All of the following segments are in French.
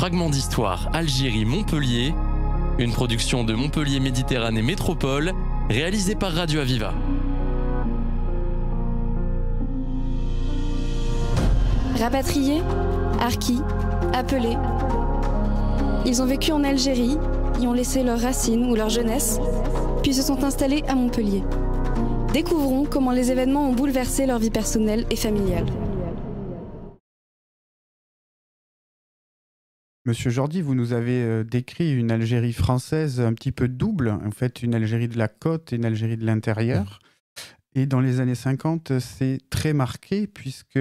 Fragment d'histoire Algérie-Montpellier, une production de Montpellier Méditerranée Métropole, réalisée par Radio Aviva. Rapatriés, harkis, appelés. Ils ont vécu en Algérie, y ont laissé leurs racines ou leur jeunesse, puis se sont installés à Montpellier. Découvrons comment les événements ont bouleversé leur vie personnelle et familiale. Monsieur Jordi, vous nous avez décrit une Algérie française un petit peu double, en fait une Algérie de la côte et une Algérie de l'intérieur. Et dans les années 50, c'est très marqué puisque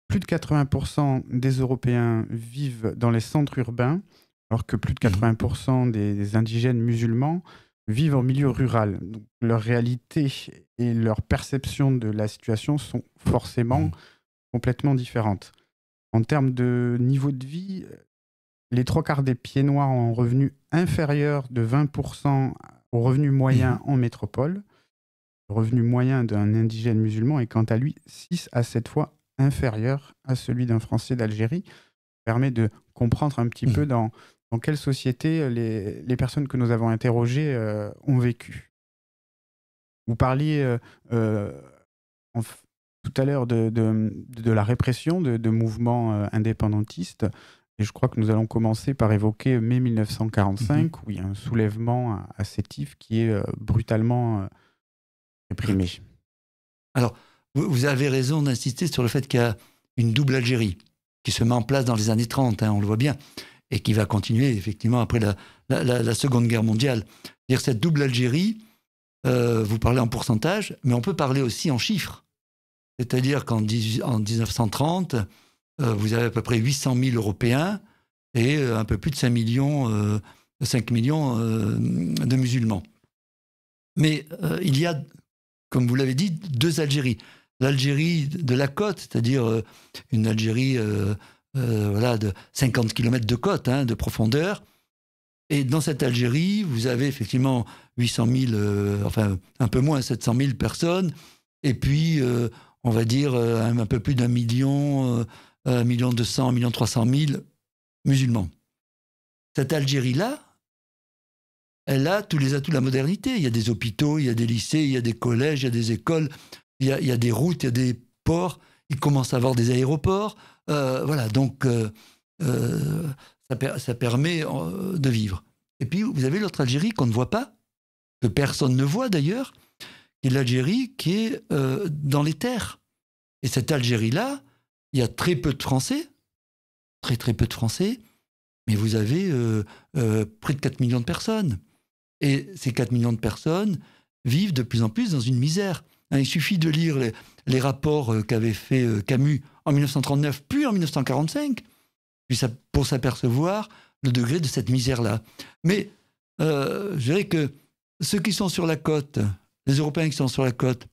plus de 80% des Européens vivent dans les centres urbains, alors que plus de 80% des indigènes musulmans vivent en milieu rural. Donc, leur réalité et leur perception de la situation sont forcément complètement différentes. En termes de niveau de vie, les 3/4 des pieds-noirs ont un revenu inférieur de 20% au revenu moyen en métropole. Le revenu moyen d'un indigène musulman est quant à lui 6 à 7 fois inférieur à celui d'un Français d'Algérie. Ça permet de comprendre un petit peu dans quelle société les personnes que nous avons interrogées ont vécu. Vous parliez tout à l'heure de la répression de mouvements indépendantistes. Et je crois que nous allons commencer par évoquer mai 1945, où il y a un soulèvement à Sétif qui est brutalement réprimé. Alors, vous avez raison d'insister sur le fait qu'il y a une double Algérie qui se met en place dans les années 30, on le voit bien, et qui va continuer effectivement après la Seconde Guerre mondiale. C'est-à-dire cette double Algérie, vous parlez en pourcentage, mais on peut parler aussi en chiffres. C'est-à-dire qu'en 1930, vous avez à peu près 800 000 Européens et un peu plus de 5 millions de musulmans. Mais il y a, comme vous l'avez dit, deux Algéries. L'Algérie de la côte, c'est-à-dire une Algérie de 50 km de côte, de profondeur. Et dans cette Algérie, vous avez effectivement 800 000, enfin un peu moins, 700 000 personnes. Et puis, on va dire un peu plus d'1 million... 1 200 000, 1 300 000 musulmans. Cette Algérie-là, elle a tous les atouts de la modernité. Il y a des hôpitaux, il y a des lycées, il y a des collèges, il y a des écoles, il y a des routes, il y a des ports. Il commence à avoir des aéroports. Voilà, donc ça permet de vivre. Et puis, vous avez l'autre Algérie qu'on ne voit pas, que personne ne voit d'ailleurs, qui est l'Algérie qui est dans les terres. Et cette Algérie-là, il y a très peu de Français, très peu de Français, mais vous avez près de 4 millions de personnes. Et ces 4 millions de personnes vivent de plus en plus dans une misère. Il suffit de lire les rapports qu'avait fait Camus en 1939, puis en 1945, pour s'apercevoir le degré de cette misère-là. Mais je dirais que ceux qui sont sur la côte, les Européens qui sont sur la côte,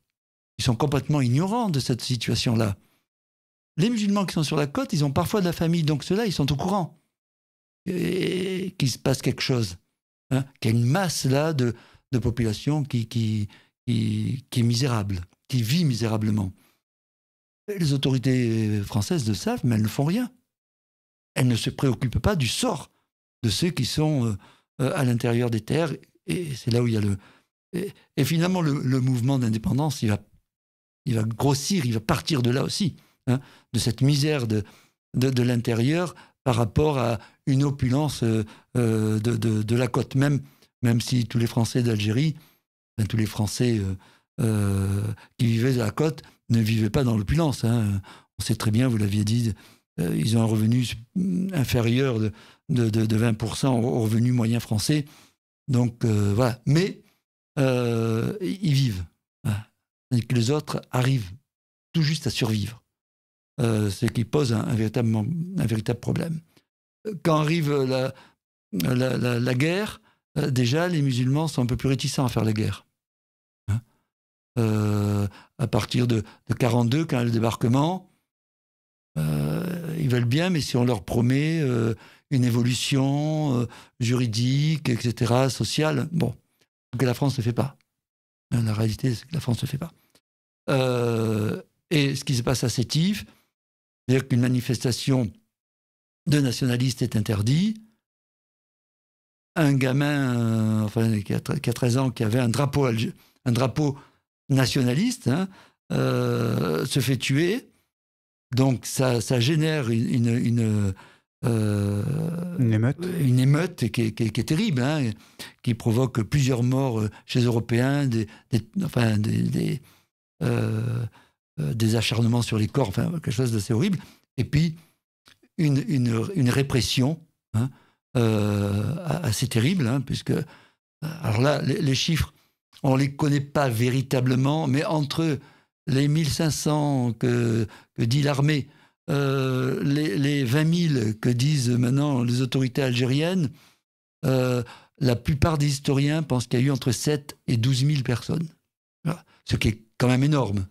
ils sont complètement ignorants de cette situation-là. Les musulmans qui sont sur la côte, ils ont parfois de la famille, donc ceux-là, ils sont au courant qu'il se passe quelque chose, qu'il y a une masse là de population qui est misérable, qui vit misérablement. Et les autorités françaises le savent, mais elles ne font rien. Elles ne se préoccupent pas du sort de ceux qui sont à l'intérieur des terres, et c'est là où il y a et finalement, le mouvement d'indépendance, il va grossir, il va partir de là aussi. De cette misère de l'intérieur par rapport à une opulence de la côte. Même si tous les Français d'Algérie, tous les Français qui vivaient de la côte ne vivaient pas dans l'opulence. On sait très bien, vous l'aviez dit, ils ont un revenu inférieur de 20% au revenu moyen français. Donc voilà. Mais ils vivent. Et que les autres arrivent tout juste à survivre. Ce qui pose un véritable problème. Quand arrive la guerre, déjà, les musulmans sont un peu plus réticents à faire la guerre. À partir de 1942, quand il y a le débarquement, ils veulent bien, mais si on leur promet une évolution juridique, etc., sociale, bon, que la France ne fait pas. La réalité, c'est que la France ne fait pas. Et ce qui se passe à Sétif, c'est-à-dire qu'une manifestation de nationaliste est interdit. Un gamin qui a 13 ans, qui avait un drapeau nationaliste, se fait tuer. Donc ça génère une émeute. Une émeute qui est terrible, qui provoque plusieurs morts chez les Européens, des acharnements sur les corps, enfin quelque chose d'assez horrible. Et puis une répression assez terrible, puisque alors là les chiffres on les connaît pas véritablement, mais entre les 1500 que dit l'armée, les 20 000 que disent maintenant les autorités algériennes, la plupart des historiens pensent qu'il y a eu entre 7 et 12 000 personnes. Voilà. Ce qui est quand même énorme.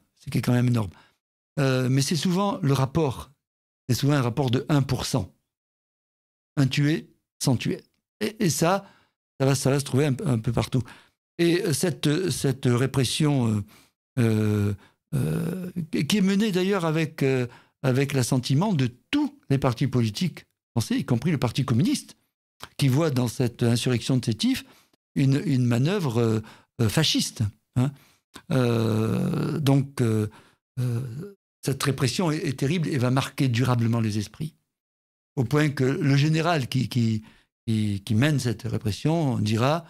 Mais c'est souvent le rapport. C'est souvent un rapport de 1%. Un tué, 100 tués. Et ça va se trouver un peu partout. Et cette répression qui est menée d'ailleurs avec l'assentiment de tous les partis politiques français, y compris le Parti communiste, qui voit dans cette insurrection de Sétif une manœuvre fasciste. Donc, cette répression est terrible et va marquer durablement les esprits. Au point que le général qui mène cette répression dira,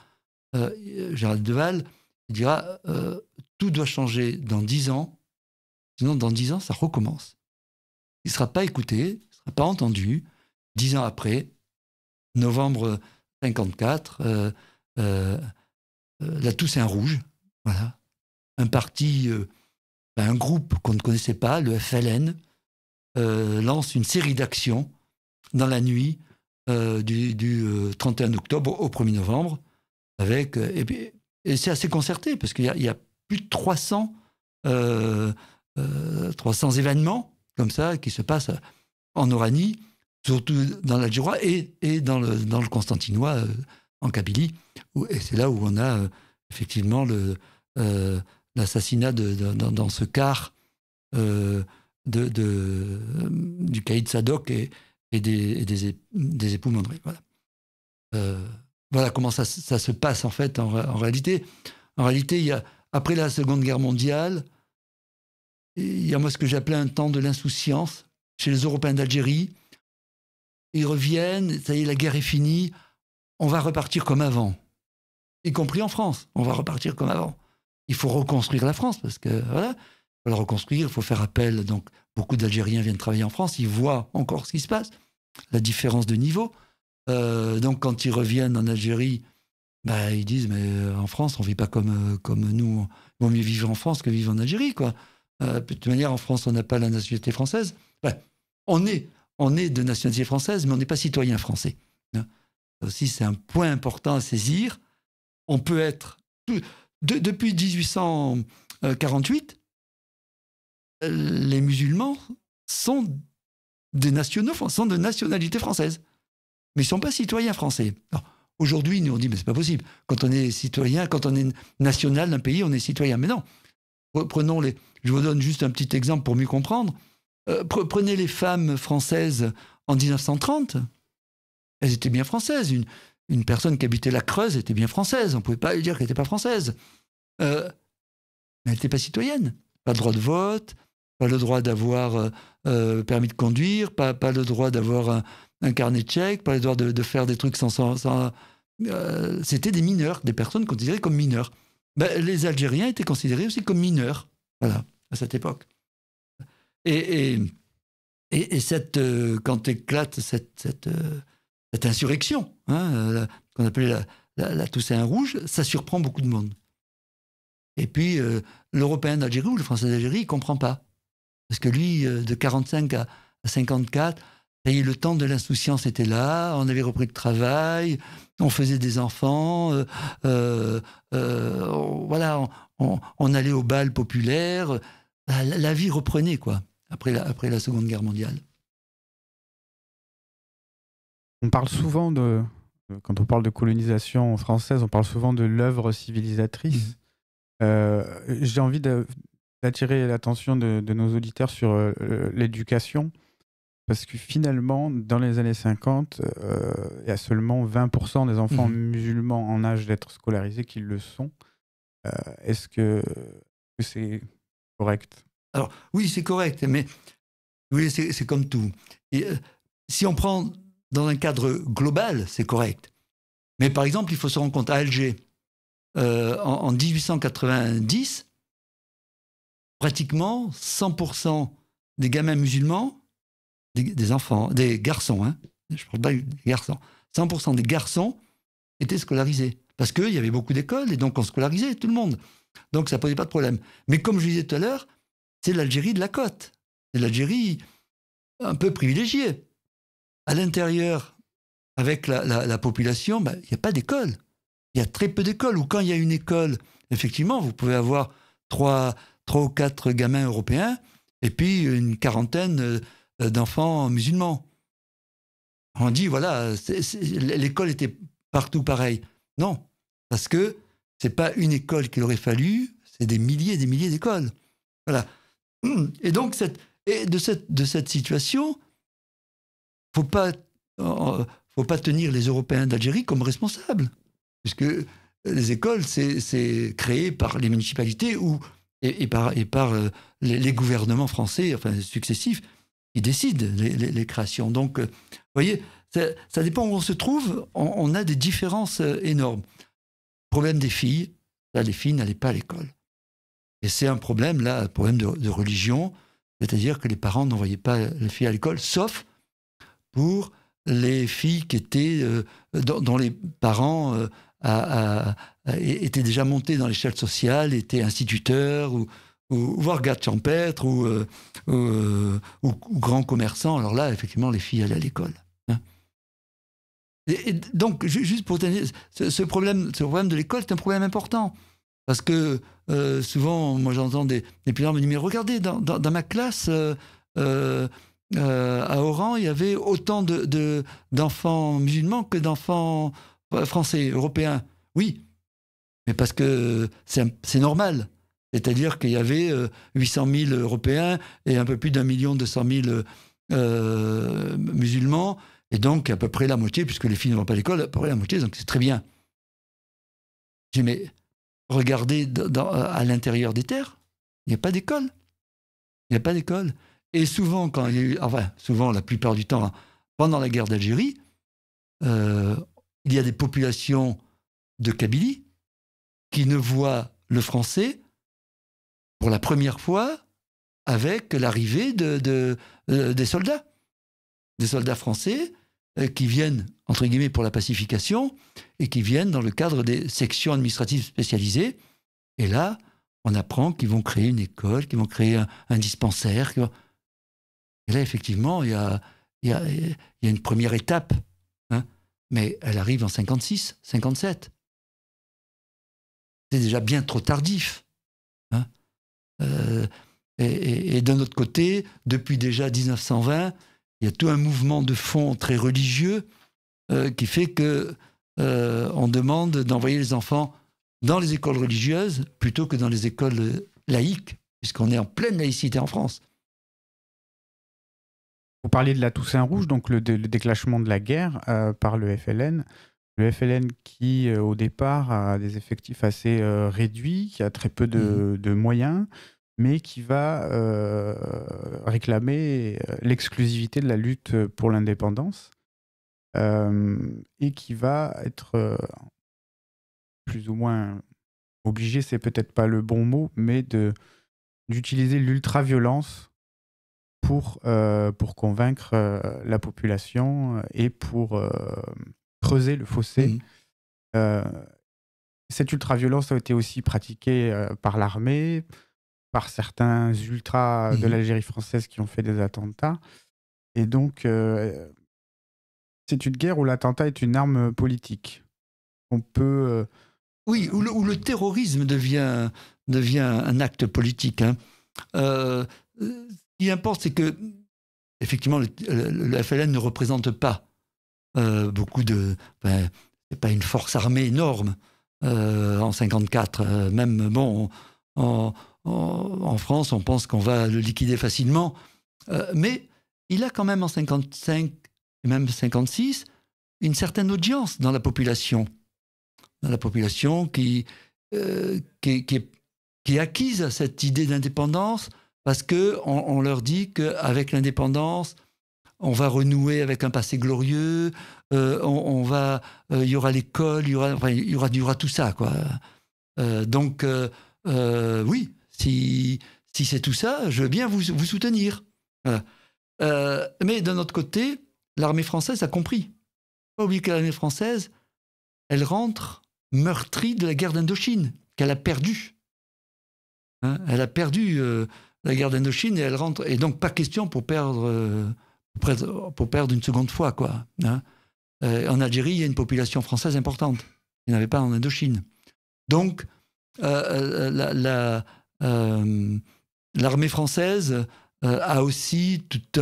Gérald Deval, dira tout doit changer dans 10 ans, sinon dans 10 ans, ça recommence. Il ne sera pas écouté, il ne sera pas entendu. 10 ans après, novembre 54, la Toussaint Rouge, voilà, un parti, un groupe qu'on ne connaissait pas, le FLN, lance une série d'actions dans la nuit du 31 octobre au 1er novembre, et c'est assez concerté, parce qu'il y a plus de 300 événements comme ça qui se passent en Oranie, surtout dans l'Algérois et dans le Constantinois, en Kabylie. Et c'est là où on a effectivement l'assassinat dans ce car du caïd Sadok et des époux Mondré. Voilà comment ça se passe en fait en réalité. En réalité, il y a, après la Seconde Guerre mondiale, il y a moi ce que j'appelais un temps de l'insouciance chez les Européens d'Algérie. Ils reviennent, ça y est, la guerre est finie, on va repartir comme avant. Y compris en France, on va repartir comme avant. Il faut reconstruire la France, parce que voilà, il faut la reconstruire, il faut faire appel. Donc, beaucoup d'Algériens viennent travailler en France, ils voient encore ce qui se passe, la différence de niveau. Donc, quand ils reviennent en Algérie, ils disent, mais en France, on ne vit pas comme nous. Il vaut mieux vivre en France que vivre en Algérie, quoi. De toute manière, en France, on n'a pas la nationalité française. On est de nationalité française, mais on n'est pas citoyen français. Ça aussi, c'est un point important à saisir. On peut être... Depuis 1848, les musulmans sont des nationaux, sont de nationalité française. Mais ils ne sont pas citoyens français. Aujourd'hui, nous, on dit, mais c'est pas possible. Quand on est citoyen, quand on est national d'un pays, on est citoyen. Mais non. Prenons je vous donne juste un petit exemple pour mieux comprendre. Prenez les femmes françaises en 1930. Elles étaient bien françaises. Une personne qui habitait la Creuse était bien française. On ne pouvait pas lui dire qu'elle n'était pas française. Mais elle n'était pas citoyenne. Pas le droit de vote, pas le droit d'avoir permis de conduire, pas le droit d'avoir un carnet de chèques, pas le droit de faire des trucs sans c'était des mineurs, des personnes considérées comme mineurs. Les Algériens étaient considérés aussi comme mineurs, voilà, à cette époque. Et quand éclate cette insurrection, qu'on appelait la Toussaint Rouge, ça surprend beaucoup de monde. Et puis, l'Européen d'Algérie ou le Français d'Algérie, il ne comprend pas. Parce que lui, de 45 à 54, le temps de l'insouciance était là, on avait repris le travail, on faisait des enfants, voilà, on allait au bal populaire, la vie reprenait, quoi, après la Seconde Guerre mondiale. On parle souvent quand on parle de colonisation française, on parle souvent de l'œuvre civilisatrice. J'ai envie d'attirer l'attention de nos auditeurs sur l'éducation, parce que finalement, dans les années 50, il y a seulement 20% des enfants musulmans en âge d'être scolarisés qui le sont. Est-ce que c'est correct? Alors, oui, c'est correct, mais oui, c'est comme tout. Et, si on prend dans un cadre global, c'est correct. Mais par exemple, il faut se rendre compte, à Alger, en 1890, pratiquement 100% des gamins musulmans, des enfants, des garçons, hein, je parle pas des garçons, 100% des garçons étaient scolarisés. Parce qu'il y avait beaucoup d'écoles et donc on scolarisait tout le monde. Donc ça ne posait pas de problème. Mais comme je disais tout à l'heure, c'est l'Algérie de la côte. C'est l'Algérie un peu privilégiée. À l'intérieur, avec la population, il n'y a pas d'école. Il y a très peu d'écoles. Ou quand il y a une école, effectivement, vous pouvez avoir 3 ou 4 gamins européens et puis une quarantaine d'enfants musulmans. On dit, voilà, l'école était partout pareille. Non, parce que ce n'est pas une école qu'il aurait fallu, c'est des milliers et des milliers d'écoles. Voilà. Et donc, de cette situation, il ne faut pas tenir les Européens d'Algérie comme responsables. Puisque les écoles, c'est créé par les municipalités et par les gouvernements français, enfin successifs, qui décident les créations. Donc, vous voyez, ça dépend où on se trouve, on a des différences énormes. Problème des filles, là, les filles n'allaient pas à l'école. Et c'est un problème, là, un problème de religion, c'est-à-dire que les parents n'envoyaient pas les filles à l'école, sauf pour les filles qui étaient, dont les parents étaient déjà montés dans l'échelle sociale, étaient instituteurs, ou voire gardes champêtres, ou grands commerçants. Alors là, effectivement, les filles allaient à l'école. Hein. Et donc, juste pour tenir, ce problème de l'école, c'est un problème important. Parce que souvent, moi j'entends des parents me dire, mais regardez, dans ma classe, à Oran, il y avait autant d'enfants musulmans que d'enfants français, européens. Oui, mais parce que c'est normal. C'est-à-dire qu'il y avait 800 000 Européens et un peu plus d'1 200 000 musulmans, et donc à peu près la moitié, puisque les filles ne vont pas à l'école, à peu près la moitié, donc c'est très bien. J'ai dit, mais regardez à l'intérieur des terres, il n'y a pas d'école. Il n'y a pas d'école. Et souvent, souvent, la plupart du temps, pendant la guerre d'Algérie, il y a des populations de Kabylie qui ne voient le français pour la première fois avec l'arrivée des soldats. Des soldats français qui viennent, entre guillemets, pour la pacification et qui viennent dans le cadre des sections administratives spécialisées. Et là, on apprend qu'ils vont créer une école, qu'ils vont créer un dispensaire. Et là, effectivement, il y a une première étape, hein, mais elle arrive en 56, 57. C'est déjà bien trop tardif. Hein. Et d'un autre côté, depuis déjà 1920, il y a tout un mouvement de fond très religieux qui fait que on demande d'envoyer les enfants dans les écoles religieuses plutôt que dans les écoles laïques, puisqu'on est en pleine laïcité en France. Vous parliez de la Toussaint Rouge, donc le déclenchement de la guerre par le FLN. Le FLN qui, au départ, a des effectifs assez réduits, qui a très peu de moyens, mais qui va réclamer l'exclusivité de la lutte pour l'indépendance et qui va être plus ou moins obligé, c'est peut-être pas le bon mot, mais d'utiliser l'ultra-violence pour convaincre la population et pour creuser le fossé. Cette ultra-violence a été aussi pratiquée par l'armée, par certains ultras de l'Algérie française qui ont fait des attentats. Et donc, c'est une guerre où l'attentat est une arme politique. On peut... Oui, où le terrorisme devient un acte politique. Hein. Ce qui importe, c'est que, effectivement, le FLN ne représente pas beaucoup de... c'est pas une force armée énorme en 54. Même, bon, en France, on pense qu'on va le liquider facilement. Mais il a quand même en 55 et même 56 une certaine audience dans la population. Dans la population qui est acquise à cette idée d'indépendance parce qu'on leur dit qu'avec l'indépendance, on va renouer avec un passé glorieux, il y aura l'école, il y aura tout ça, quoi. Donc, oui, si c'est tout ça, je veux bien vous soutenir. Voilà. Mais d'un autre côté, l'armée française a compris. Pas oublier que l'armée française, elle rentre meurtrie de la guerre d'Indochine, qu'elle a perdue. Hein, elle a perdu la guerre d'Indochine et elle rentre. Et donc, pas question pour perdre une seconde fois, quoi. Hein. En Algérie, il y a une population française importante. Il n'y en avait pas en Indochine. Donc, l'armée française a aussi toute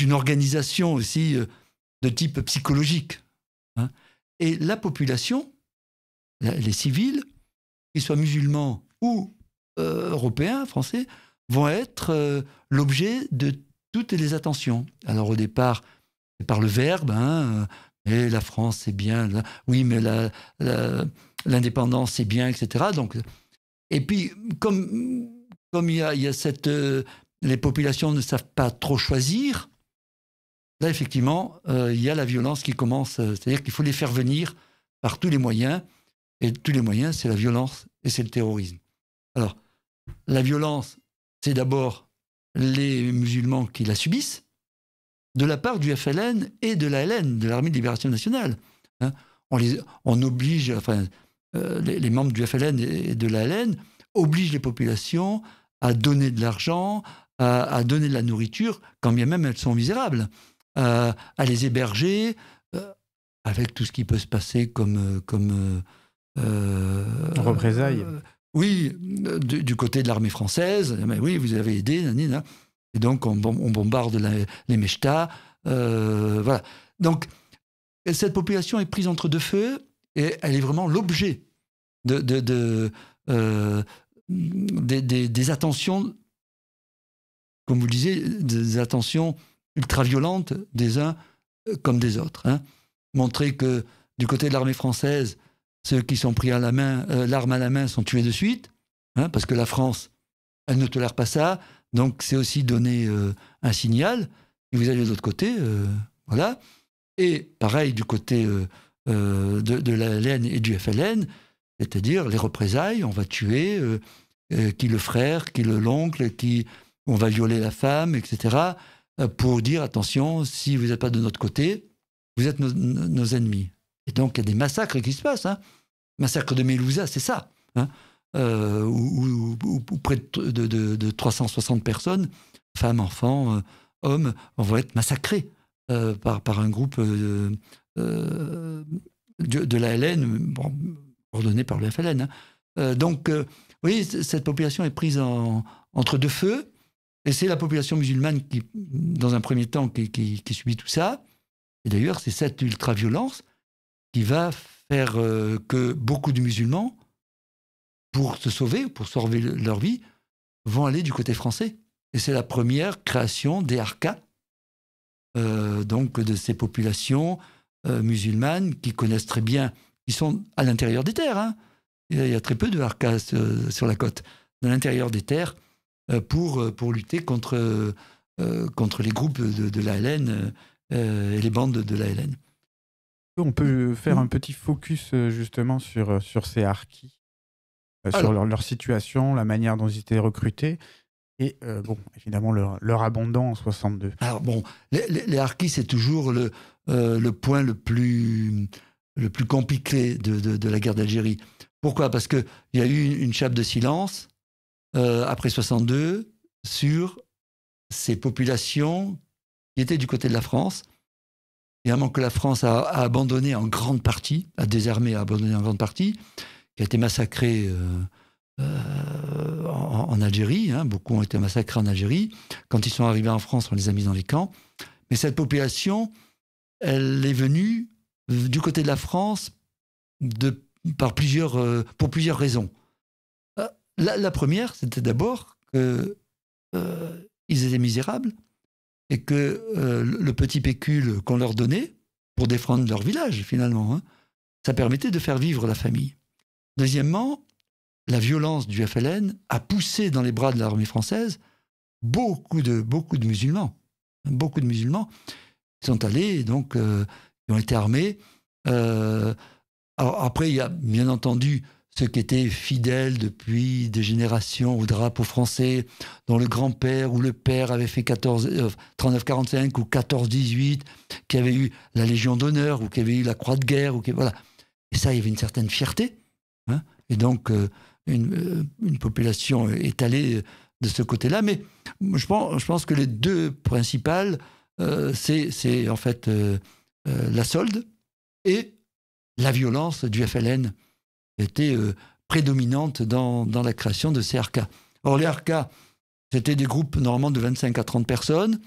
une organisation aussi de type psychologique. Hein. Et la population, les civils, qu'ils soient musulmans ou européens, français, vont être l'objet de toutes les attentions. Alors au départ, c'est par le verbe, hein, et la France c'est bien, oui, mais l'indépendance c'est bien, etc. Donc, et puis comme il y a cette, les populations ne savent pas trop choisir, là effectivement il y a la violence qui commence, c'est-à-dire qu'il faut les faire venir par tous les moyens, et tous les moyens c'est la violence et c'est le terrorisme. Alors la violence, c'est d'abord les musulmans qui la subissent, de la part du FLN et de l'ALN, de l'Armée de Libération Nationale. Hein, on oblige, enfin, les membres du FLN et de l'ALN obligent les populations à donner de l'argent, à donner de la nourriture, quand bien même elles sont misérables, à les héberger, avec tout ce qui peut se passer comme représailles. Oui, du côté de l'armée française, mais oui, vous avez aidé, nanina. Et donc on bombarde les Mechta, voilà. Donc cette population est prise entre deux feux et elle est vraiment l'objet des attentions, comme vous le disiez, des attentions ultra-violentes des uns comme des autres. Hein. Montrer que du côté de l'armée française, ceux qui sont pris à la main, l'arme à la main, sont tués de suite, hein, parce que la France, elle ne tolère pas ça. Donc, c'est aussi donner un signal. Et vous allez de l'autre côté, voilà. Et pareil du côté de l'ALN et du FLN, c'est-à-dire les représailles, on va tuer qui le frère, qui l'oncle, on va violer la femme, etc. Pour dire, attention, si vous n'êtes pas de notre côté, vous êtes nos ennemis. Et donc, il y a des massacres qui se passent. Hein. Massacre de Mélouza, c'est ça. Hein. Où près de 360 personnes, femmes, enfants, hommes, vont être massacrés par un groupe de l'ALN, bon, ordonné par le FLN. Hein. Donc, oui, cette population est prise entre deux feux. Et c'est la population musulmane qui, dans un premier temps, qui subit tout ça. Et d'ailleurs, c'est cette ultra-violence qui va faire que beaucoup de musulmans, pour se sauver, pour sauver leur vie, vont aller du côté français. Et c'est la première création des harkas, donc de ces populations musulmanes qui connaissent très bien, qui sont à l'intérieur des terres. Hein. Il y a très peu de harkas sur la côte, à l'intérieur des terres, pour lutter contre les groupes de l'ALN et les bandes de l'ALN. On peut faire un petit focus justement sur ces harkis, sur leur situation, la manière dont ils étaient recrutés et bon, évidemment leur abandon en 62. Alors bon, les harkis, c'est toujours le point le plus compliqué de la guerre d'Algérie. Pourquoi ? Parce qu'il y a eu une chape de silence après 62 sur ces populations qui étaient du côté de la France. Évidemment que la France a abandonné en grande partie, a désarmé, a abandonné en grande partie, qui a été massacrée en Algérie. Hein, beaucoup ont été massacrés en Algérie. Quand ils sont arrivés en France, on les a mis dans les camps. Mais cette population, elle est venue du côté de la France pour plusieurs raisons. La première, c'était d'abord que ils étaient misérables et que le petit pécule qu'on leur donnait pour défendre leur village, finalement, ça permettait de faire vivre la famille. Deuxièmement, la violence du FLN a poussé dans les bras de l'armée française beaucoup de musulmans. Beaucoup de musulmans qui sont allés, donc, qui ont été armés. Alors après, il y a bien entendu ceux qui étaient fidèles depuis des générations au drapeau français, dont le grand-père ou le père avait fait 39-45 ou 14-18, qui avait eu la Légion d'honneur ou qui avait eu la Croix de guerre. Voilà. Et ça, il y avait une certaine fierté. Et donc, une population étalée de ce côté-là. Mais je pense que les deux principales, c'est en fait la solde et la violence du FLN était prédominante dans la création de ces RK. Or, les RK, c'était des groupes normalement de 25 à 30 personnes,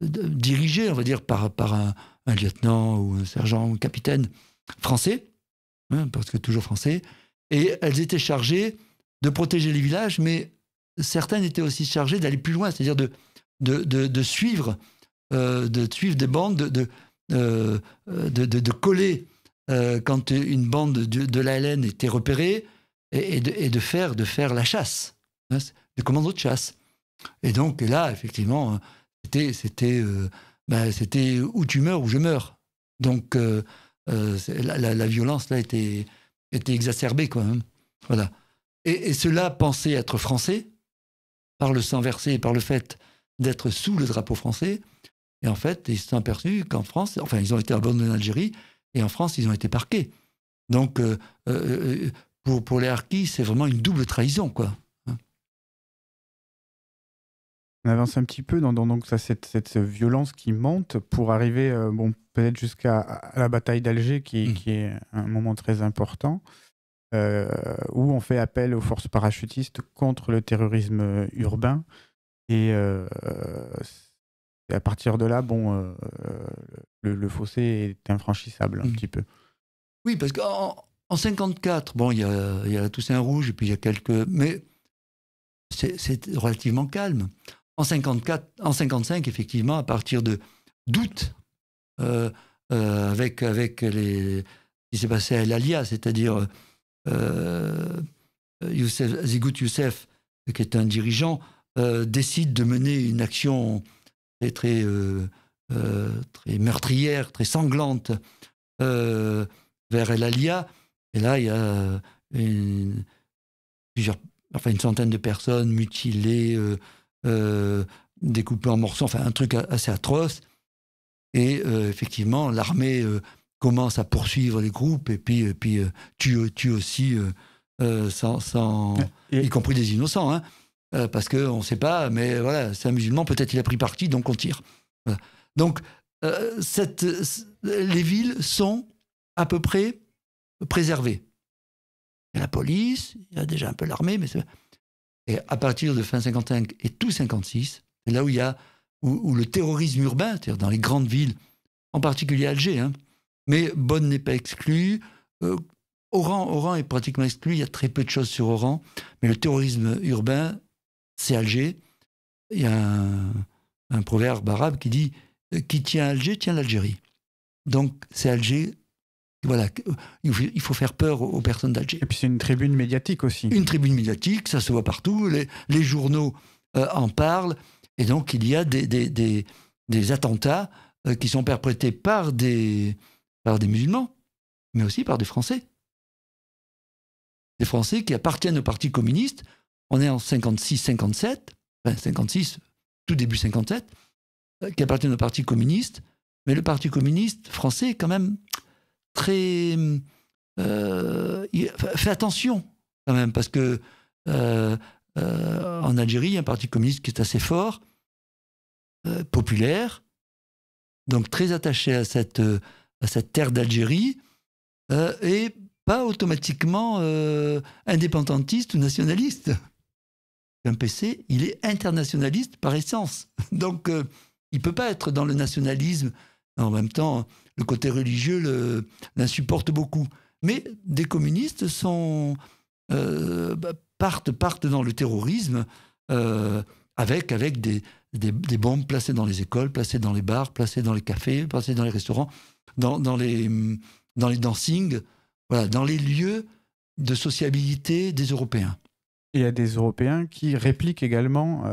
dirigés, on va dire, par un lieutenant ou un sergent ou un capitaine français, parce que toujours français, et elles étaient chargées de protéger les villages, mais certaines étaient aussi chargées d'aller plus loin, c'est-à-dire de suivre des bandes, de coller quand une bande de l'ALN était repérée et de faire la chasse, le commando de chasse. Et donc là, effectivement, c'était ou tu meurs ou je meurs. Donc la violence là était exacerbée quand même. Voilà. Et ceux-là pensaient être français par le sang versé et par le fait d'être sous le drapeau français. Et en fait, ils se sont aperçus qu'en France, enfin, ils ont été abandonnés en Algérie, et en France, ils ont été parqués. Donc, pour les harkis, c'est vraiment une double trahison, quoi. On avance un petit peu dans donc cette violence qui monte pour arriver, peut-être jusqu'à la bataille d'Alger, qui est un moment très important, où on fait appel aux forces parachutistes contre le terrorisme urbain. Et à partir de là, le fossé est infranchissable un petit peu. Oui, parce qu'en 54, il y a la Toussaint Rouge, et puis il y a quelques... Mais c'est relativement calme. En 55, effectivement, à partir d'août, avec ce qui s'est passé à El Alia, c'est-à-dire Zigout Youssef, qui est un dirigeant, décide de mener une action très meurtrière, très sanglante vers El Alia. Et là, il y a une centaine de personnes mutilées, découpées en morceaux, enfin un truc assez atroce. Et effectivement, l'armée commence à poursuivre les groupes et puis tue aussi, y compris des innocents. Parce qu'on ne sait pas, mais voilà, c'est un musulman, peut-être il a pris parti, donc on tire. Voilà. Donc, les villes sont à peu près préservées. Il y a la police, il y a déjà un peu l'armée, mais et à partir de fin 55 et tout 56, c'est là où le terrorisme urbain, c'est-à-dire dans les grandes villes, en particulier Alger, mais Bonn n'est pas exclu, Oran est pratiquement exclu, il y a très peu de choses sur Oran, mais le terrorisme urbain, c'est Alger. Il y a un proverbe arabe qui dit « Qui tient Alger, tient l'Algérie ». Donc, c'est Alger. Voilà, il faut faire peur aux personnes d'Alger. Et puis, c'est une tribune médiatique aussi. Une tribune médiatique, ça se voit partout. Les journaux en parlent. Et donc, il y a des attentats qui sont perpétrés par des musulmans, mais aussi par des Français. Des Français qui appartiennent au Parti communiste. On est en 56-57, enfin 56, tout début 57, qui appartiennent au Parti communiste. Mais le Parti communiste français est quand même très... fait attention quand même, parce que en Algérie, il y a un Parti communiste qui est assez fort, populaire, donc très attaché à cette terre d'Algérie, et pas automatiquement indépendantiste ou nationaliste. Un PC, il est internationaliste par essence. Donc, il ne peut pas être dans le nationalisme. En même temps, le côté religieux l'insupporte beaucoup. Mais des communistes sont partent dans le terrorisme avec des bombes placées dans les écoles, placées dans les bars, placées dans les cafés, placées dans les restaurants, dans les dancings, voilà, dans les lieux de sociabilité des Européens. Et il y a des Européens qui répliquent également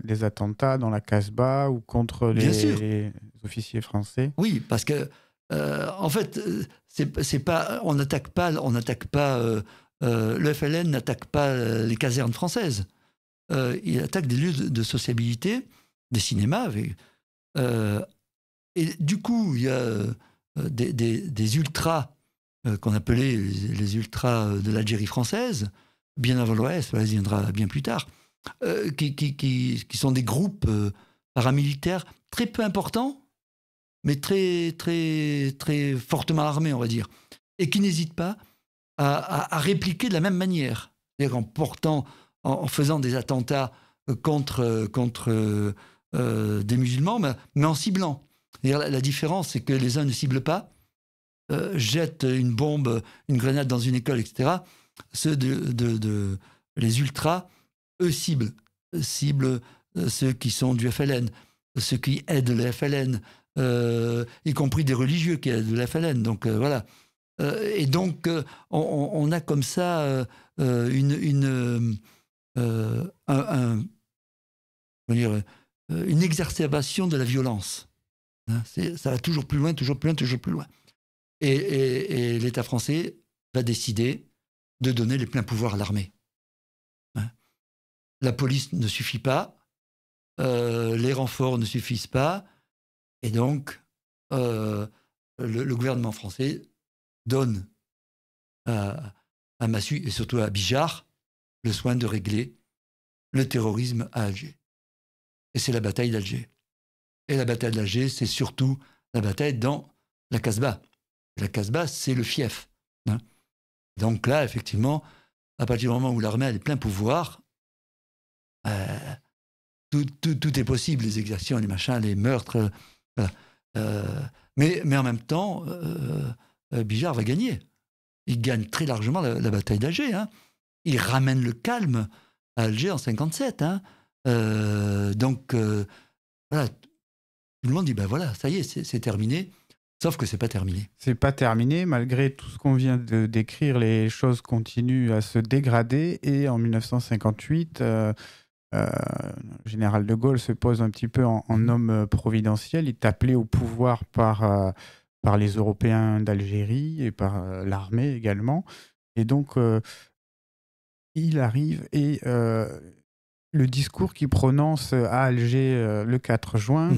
des attentats dans la Casbah ou contre les officiers français. Oui, parce que en fait, c'est pas, on n'attaque pas le FLN n'attaque pas les casernes françaises. Il attaque des lieux de sociabilité, des cinémas. Et du coup, il y a des ultras qu'on appelait les ultras de l'Algérie française, bien avant l'OAS, ça viendra bien plus tard, qui sont des groupes paramilitaires très peu importants, mais très, très, très fortement armés, on va dire, et qui n'hésitent pas à répliquer de la même manière, c'est-à-dire en faisant des attentats contre des musulmans, mais en ciblant. La différence, c'est que les uns ne ciblent pas, jettent une bombe, une grenade dans une école, etc. Ceux les ultras, eux, ciblent ceux qui sont du FLN, ceux qui aident le FLN, y compris des religieux qui aident le FLN. Donc voilà. Et donc on a comme ça une exacerbation de la violence. Hein, ça va toujours plus loin, toujours plus loin, toujours plus loin. Et l'État français va décider de donner les pleins pouvoirs à l'armée. Hein. La police ne suffit pas, les renforts ne suffisent pas, et donc le gouvernement français donne à Massu et surtout à Bijard le soin de régler le terrorisme à Alger. Et c'est la bataille d'Alger. Et la bataille d'Alger, c'est surtout la bataille dans la Casbah. La Casbah, c'est le fief. Hein. Donc là, effectivement, à partir du moment où l'armée a les pleins pouvoirs, tout est possible, les exactions, les machins, les meurtres. Mais en même temps, Bijard va gagner. Il gagne très largement la bataille d'Alger. Hein. Il ramène le calme à Alger en 57. Hein. Donc, voilà, tout le monde dit, ben voilà, ça y est, c'est terminé. Sauf que c'est pas terminé. C'est pas terminé, malgré tout ce qu'on vient de décrire, les choses continuent à se dégrader. Et en 1958, général de Gaulle se pose un petit peu en homme providentiel. Il est appelé au pouvoir par les Européens d'Algérie et par l'armée également. Et donc, il arrive et le discours qu'il prononce à Alger le 4 juin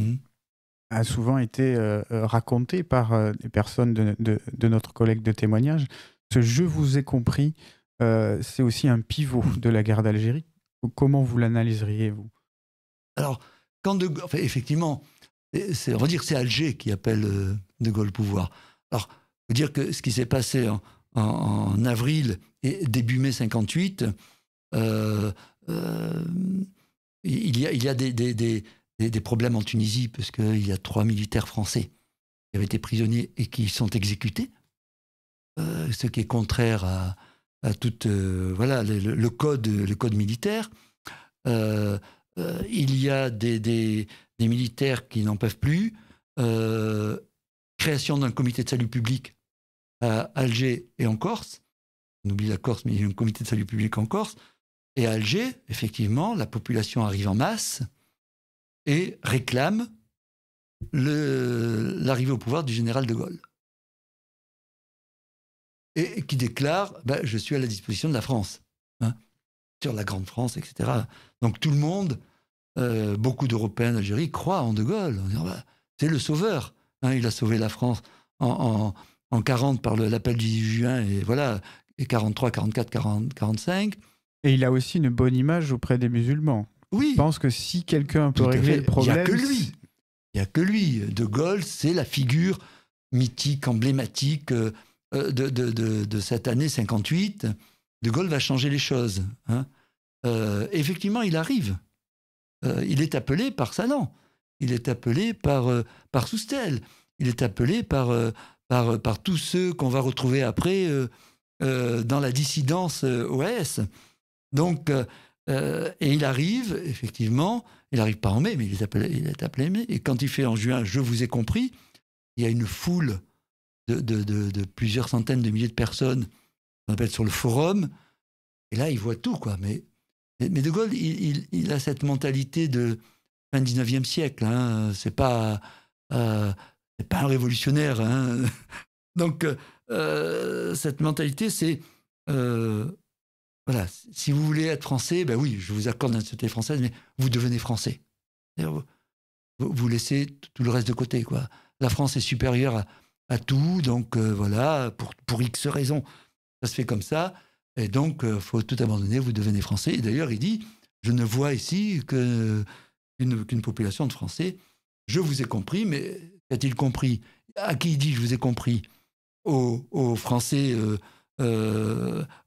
a souvent été raconté par des personnes de notre collègue de témoignage. Ce « je vous ai compris », c'est aussi un pivot de la guerre d'Algérie. Comment vous l'analyseriez-vous ? Alors, effectivement, on va dire que c'est Alger qui appelle de Gaulle au pouvoir. Alors, on peut dire que ce qui s'est passé en avril et début mai 58, il y a des problèmes en Tunisie, parce qu'il y a 3 militaires français qui avaient été prisonniers et qui sont exécutés, ce qui est contraire à tout le code militaire. Il y a des militaires qui n'en peuvent plus, création d'un comité de salut public à Alger et en Corse. On oublie la Corse, mais il y a un comité de salut public en Corse. Et à Alger, effectivement, la population arrive en masse et réclame l'arrivée au pouvoir du général de Gaulle. Et qui déclare je suis à la disposition de la France, hein, sur la Grande France, etc. Donc tout le monde, beaucoup d'Européens d'Algérie, croient en de Gaulle. En disant, c'est le sauveur. Hein, il a sauvé la France en 40 par l'appel du 18 juin, et voilà, et 43, 44, 40, 45. Et il a aussi une bonne image auprès des musulmans. Oui. Je pense que si quelqu'un peut régler le problème... Il n'y a que lui. De Gaulle, c'est la figure mythique, emblématique de cette année 58. De Gaulle va changer les choses. Hein. Effectivement, il arrive. Il est appelé par Salan. Il est appelé par Soustelle. Il est appelé par tous ceux qu'on va retrouver après dans la dissidence OAS. Donc, et il arrive, effectivement, il n'arrive pas en mai, mais il est appelé mai. Et quand il fait en juin, je vous ai compris, il y a une foule de plusieurs centaines de milliers de personnes, on appelle sur le forum, et là, il voit tout, quoi. Mais De Gaulle, il a cette mentalité de fin 19e siècle. Hein. C'est pas un révolutionnaire. Hein. Donc, cette mentalité, c'est... voilà, si vous voulez être français, ben oui, je vous accorde la nationalité française, mais vous devenez français. Vous laissez tout le reste de côté, quoi. La France est supérieure à tout, donc voilà, pour X raisons, ça se fait comme ça, et donc il faut tout abandonner, vous devenez français. Et d'ailleurs, il dit, je ne vois ici qu'une population de Français. Je vous ai compris, mais qu'a-t-il compris? À qui il dit je vous ai compris? Aux Français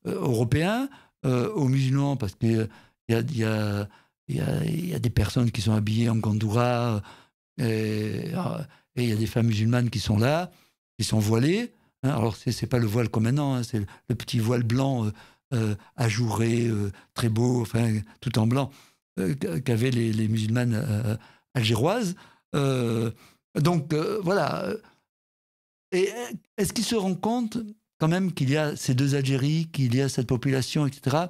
européens, aux musulmans, parce qu'il y a des personnes qui sont habillées en gandoura, et il y a des femmes musulmanes qui sont là, qui sont voilées. Hein. Alors, c'est pas le voile comme maintenant, hein, c'est le petit voile blanc ajouré, très beau, enfin, tout en blanc, qu'avaient les musulmanes algéroises. Donc, voilà. Et est-ce qu'ils se rendent compte quand même qu'il y a ces deux Algéries, qu'il y a cette population, etc.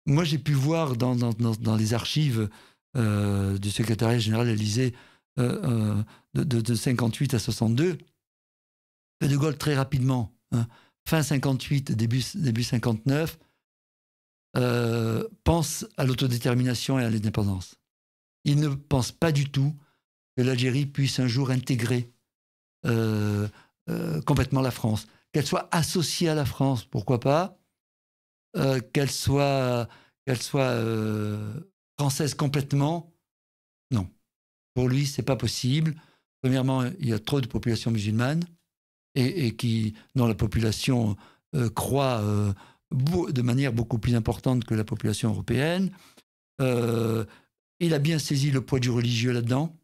Moi, j'ai pu voir dans les archives du secrétariat général de l'Élysée de 58 à 62, que De Gaulle, très rapidement, hein, fin 58, début 59, pense à l'autodétermination et à l'indépendance. Il ne pense pas du tout que l'Algérie puisse un jour intégrer complètement la France. Qu'elle soit associée à la France, pourquoi pas, qu'elle soit française complètement, non. Pour lui, c'est pas possible. Premièrement, il y a trop de populations musulmanes et dont la population croît de manière beaucoup plus importante que la population européenne. Il a bien saisi le poids du religieux là-dedans,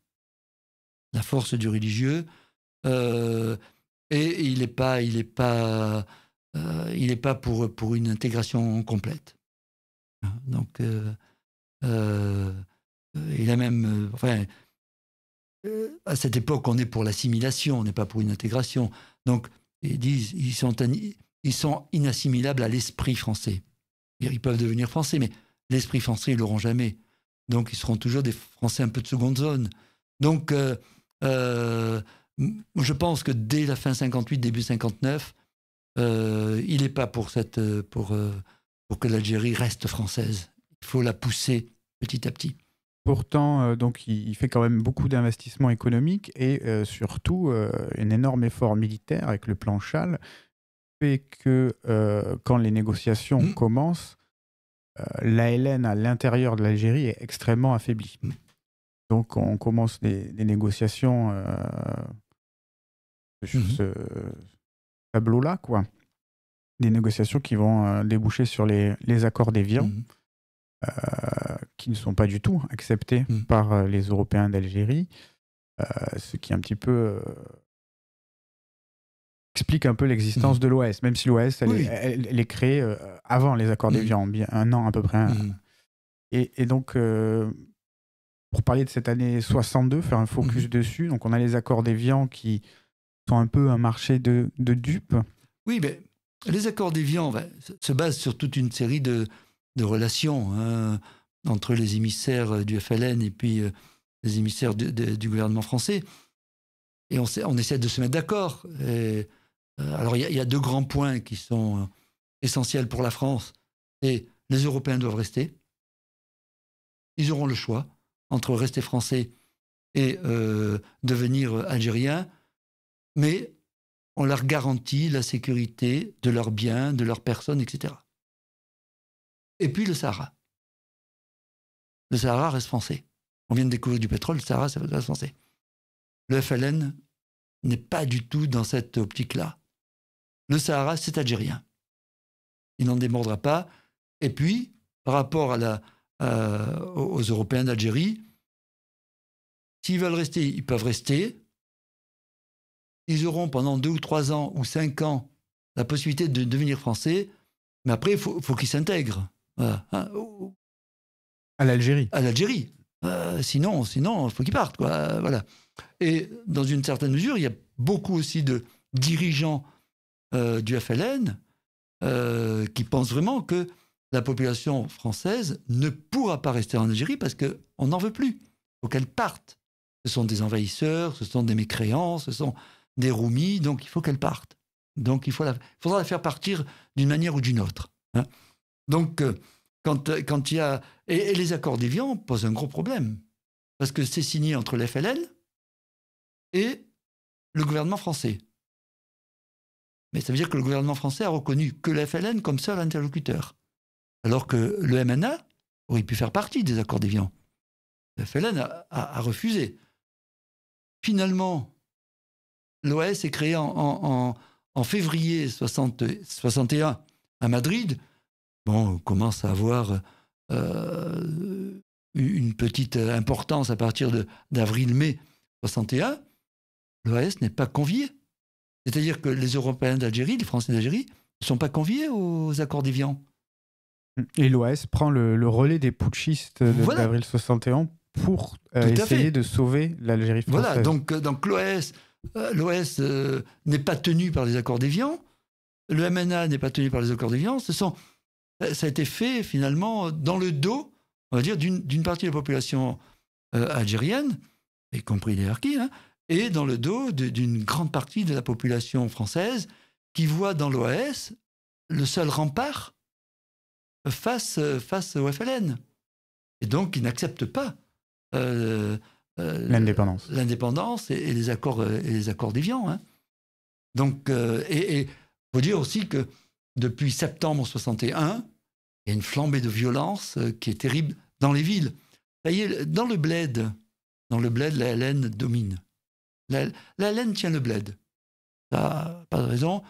la force du religieux. Et il n'est pas pour une intégration complète. Donc, il a même... à cette époque, on est pour l'assimilation, on n'est pas pour une intégration. Donc, ils disent ils sont inassimilables à l'esprit français. Ils peuvent devenir français, mais l'esprit français, ils ne l'auront jamais. Donc, ils seront toujours des Français un peu de seconde zone. Donc, je pense que dès la fin 58, début 59, il n'est pas pour que l'Algérie reste française. Il faut la pousser petit à petit. Pourtant, donc, il fait quand même beaucoup d'investissements économiques et surtout un énorme effort militaire avec le plan Châle fait que quand les négociations commencent, l'ALN à l'intérieur de l'Algérie est extrêmement affaiblie. Donc on commence des négociations sur ce tableau-là, quoi. Des négociations qui vont déboucher sur les accords d'Évian. Qui ne sont pas du tout acceptés par les Européens d'Algérie, ce qui un petit peu explique un peu l'existence de l'OAS, même si l'OAS elle est créée avant les accords d'Évian, bien un an à peu près. Et donc, pour parler de cette année 62, faire un focus dessus, donc on a les accords d'Évian qui sont un peu un marché de dupes. Oui, mais les accords d'Évian se basent sur toute une série de relations entre les émissaires du FLN et puis les émissaires du gouvernement français. Et on essaie de se mettre d'accord. Alors, il y a deux grands points qui sont essentiels pour la France. Et les Européens doivent rester. Ils auront le choix entre rester français et devenir algériens. Mais on leur garantit la sécurité de leurs biens, de leurs personnes, etc. Et puis le Sahara. Le Sahara reste français. On vient de découvrir du pétrole, le Sahara, ça reste français. Le FLN n'est pas du tout dans cette optique-là. Le Sahara, c'est algérien. Il n'en démordra pas. Et puis, par rapport aux Européens d'Algérie, s'ils veulent rester, ils peuvent rester. Ils auront pendant 2 ou 3 ans ou 5 ans la possibilité de devenir français, mais après, il faut qu'ils s'intègrent. Voilà, hein, À l'Algérie. à l'Algérie. Sinon, il faut qu'ils partent, quoi. Voilà. Et dans une certaine mesure, il y a beaucoup aussi de dirigeants du FLN qui pensent vraiment que la population française ne pourra pas rester en Algérie parce qu'on n'en veut plus. Il faut qu'elle parte. Ce sont des envahisseurs, ce sont des mécréants, ce sont des roumis, donc il faut qu'elle parte. Donc il faudra la faire partir d'une manière ou d'une autre. Hein. Donc quand il y a... Et les accords d'Évian posent un gros problème. Parce que c'est signé entre le FLN et le gouvernement français. Mais ça veut dire que le gouvernement français a reconnu que le FLN comme seul interlocuteur. Alors que le MNA aurait pu faire partie des accords d'Évian. Le FLN a refusé. Finalement, l'OAS est créé en février 61 à Madrid. Bon, on commence à avoir une petite importance à partir d'avril-mai 61. L'OAS n'est pas convié. C'est-à-dire que les Européens d'Algérie, les Français d'Algérie, ne sont pas conviés aux accords d'Évian. Et l'OAS prend le relais des putschistes d'avril 61 pour essayer de sauver l'Algérie française. Voilà, donc l'OAS n'est pas tenu par les accords d'Évian, le MNA n'est pas tenu par les accords d'Évian, ça a été fait finalement dans le dos, on va dire, d'une partie de la population algérienne, y compris les harkis, hein, et dans le dos d'une grande partie de la population française qui voit dans l'OAS le seul rempart face au FLN. Et donc, ils n'acceptent pas l'indépendance et les accords d'Évian. Hein. Donc, il faut dire aussi que depuis septembre 61, il y a une flambée de violence qui est terrible dans les villes. Ça y est, dans le bled, la LN domine. La LN tient le bled. Ça, pas de raison.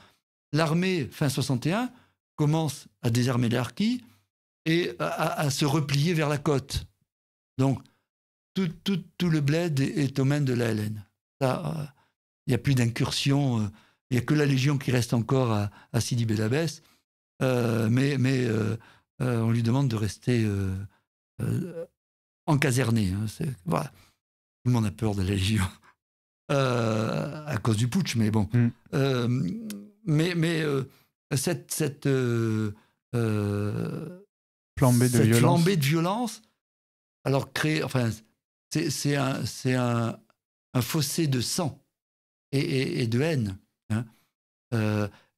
L'armée, fin 61, commence à désarmer les harkis et à se replier vers la côte. Donc, tout le bled est aux mains de la LN. Il n'y a plus d'incursion. Il n'y a que la Légion qui reste encore à Sidi Bel Abbès. Mais on lui demande de rester encaserné. Hein. Voilà. Tout le monde a peur de la Légion à cause du putsch, mais bon. Cette flambée de violence, alors c'est un fossé de sang et de haine. Hein.